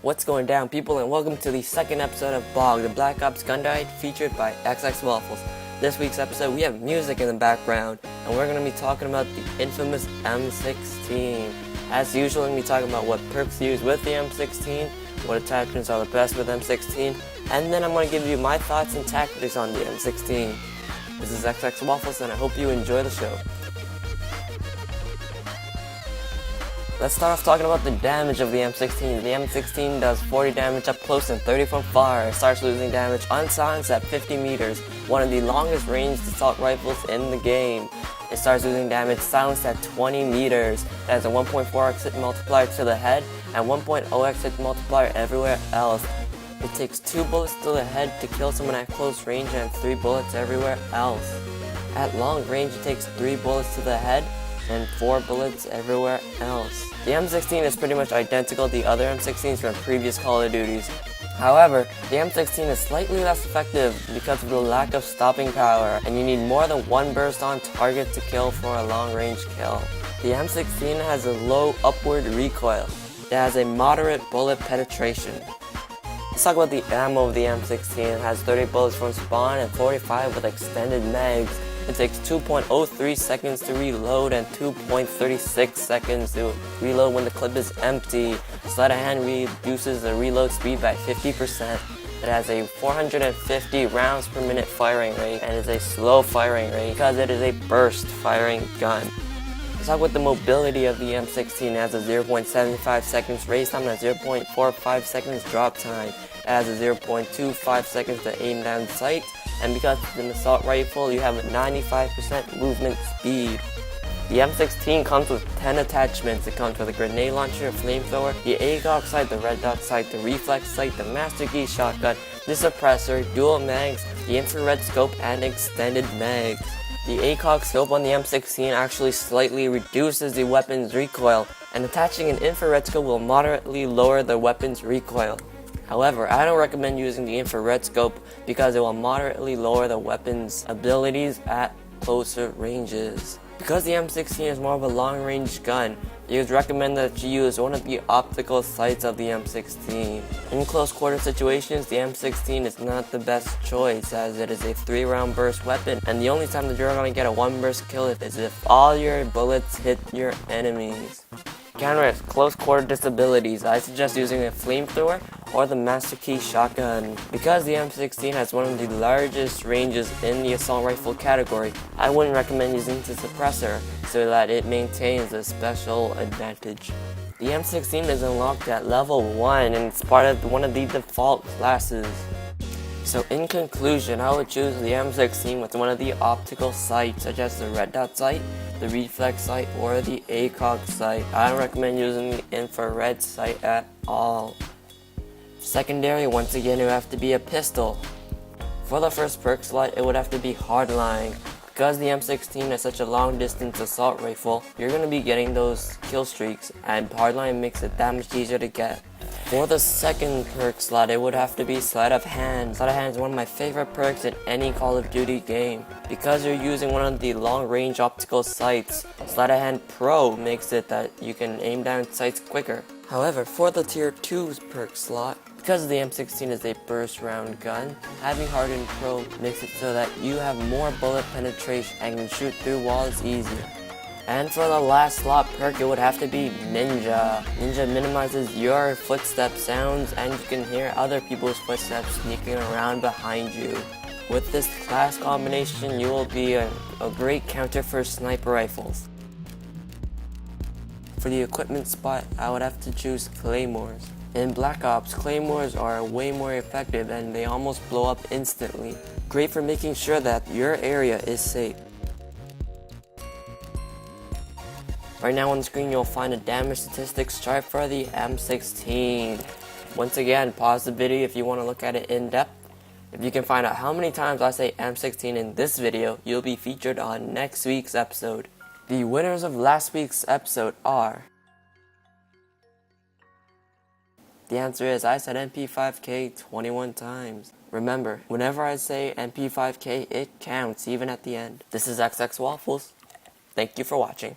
What's going down, people, and welcome to the second episode of BOGG, the Black Ops Gun Guide, featured by xxWafflez. This week's episode, we have music in the background, and we're going to be talking about the infamous M16. As usual, we're going to be talking about what perks to use with the M16, what attachments are the best with M16, and then I'm going to give you my thoughts and tactics on the M16. This is xxWafflez, and I hope you enjoy the show. Let's start off talking about the damage of the M16. The M16 does 40 damage up close and 30 from far. It starts losing damage unsilenced at 50 meters, one of the longest ranged assault rifles in the game. It starts losing damage silenced at 20 meters. It has a 1.4x hit multiplier to the head and 1.0x hit multiplier everywhere else. It takes 2 bullets to the head to kill someone at close range and 3 bullets everywhere else. At long range, it takes 3 bullets to the head and 4 bullets everywhere else. The M16 is pretty much identical to the other M16s from previous Call of Duties. However, the M16 is slightly less effective because of the lack of stopping power, and you need more than one burst on target to kill for a long range kill. The M16 has a low upward recoil. It has a moderate bullet penetration. Let's talk about the ammo of the M16. It has 30 bullets from spawn and 45 with extended mags. It takes 2.03 seconds to reload and 2.36 seconds to reload when the clip is empty. Sleight of hand reduces the reload speed by 50%. It has a 450 rounds per minute firing rate and is a slow firing rate because it is a burst firing gun. Let's talk about the mobility of the M16. It has a 0.75 seconds race time and a 0.45 seconds drop time. It has a 0.25 seconds to aim down sight, and because it's an assault rifle, you have a 95% movement speed. The M16 comes with 10 attachments. It comes with a grenade launcher, a flamethrower, the ACOG sight, the red dot sight, the reflex sight, the master key shotgun, the suppressor, dual mags, the infrared scope, and extended mags. The ACOG scope on the M16 actually slightly reduces the weapon's recoil, and attaching an infrared scope will moderately lower the weapon's recoil. However, I don't recommend using the infrared scope because it will moderately lower the weapon's abilities at closer ranges. Because the M16 is more of a long-range gun, it is recommended that you use one of the optical sights of the M16. In close-quarter situations, the M16 is not the best choice as it is a 3-round burst weapon, and the only time that you're going to get a 1-burst kill is if all your bullets hit your enemies. To counter its close-quarter disabilities, I suggest using a flamethrower or the master key shotgun. Because the M16 has one of the largest ranges in the assault rifle category, I wouldn't recommend using the suppressor so that it maintains a special advantage. The M16 is unlocked at level 1 and it's part of one of the default classes. So in conclusion, I would choose the M16 with one of the optical sights such as the red dot sight, the reflex sight, or the ACOG sight. I don't recommend using the infrared sight at all. Secondary, once again, it would have to be a pistol. For the first perk slot, it would have to be hardline. Because the M16 is such a long distance assault rifle, you're going to be getting those kill streaks, and hardline makes it that much easier to get. For the second perk slot, it would have to be Sleight of Hand. Sleight of Hand is one of my favorite perks in any Call of Duty game. Because you're using one of the long-range optical sights, Sleight of Hand Pro makes it that you can aim down sights quicker. However, for the Tier 2 perk slot, because the M16 is a burst round gun, having Hardened Pro makes it so that you have more bullet penetration and can shoot through walls easier. And for the last slot perk, it would have to be Ninja. Ninja minimizes your footstep sounds and you can hear other people's footsteps sneaking around behind you. With this class combination, you will be a great counter for sniper rifles. For the equipment spot, I would have to choose Claymores. In Black Ops, Claymores are way more effective and they almost blow up instantly. Great for making sure that your area is safe. Right now on the screen you'll find a damage statistics chart for the M16. Once again, pause the video if you want to look at it in depth. If you can find out how many times I say M16 in this video, you'll be featured on next week's episode. The winners of last week's episode are... The answer is I said MP5K 21 times. Remember, whenever I say MP5K, it counts even at the end. This is xxWafflez. Thank you for watching.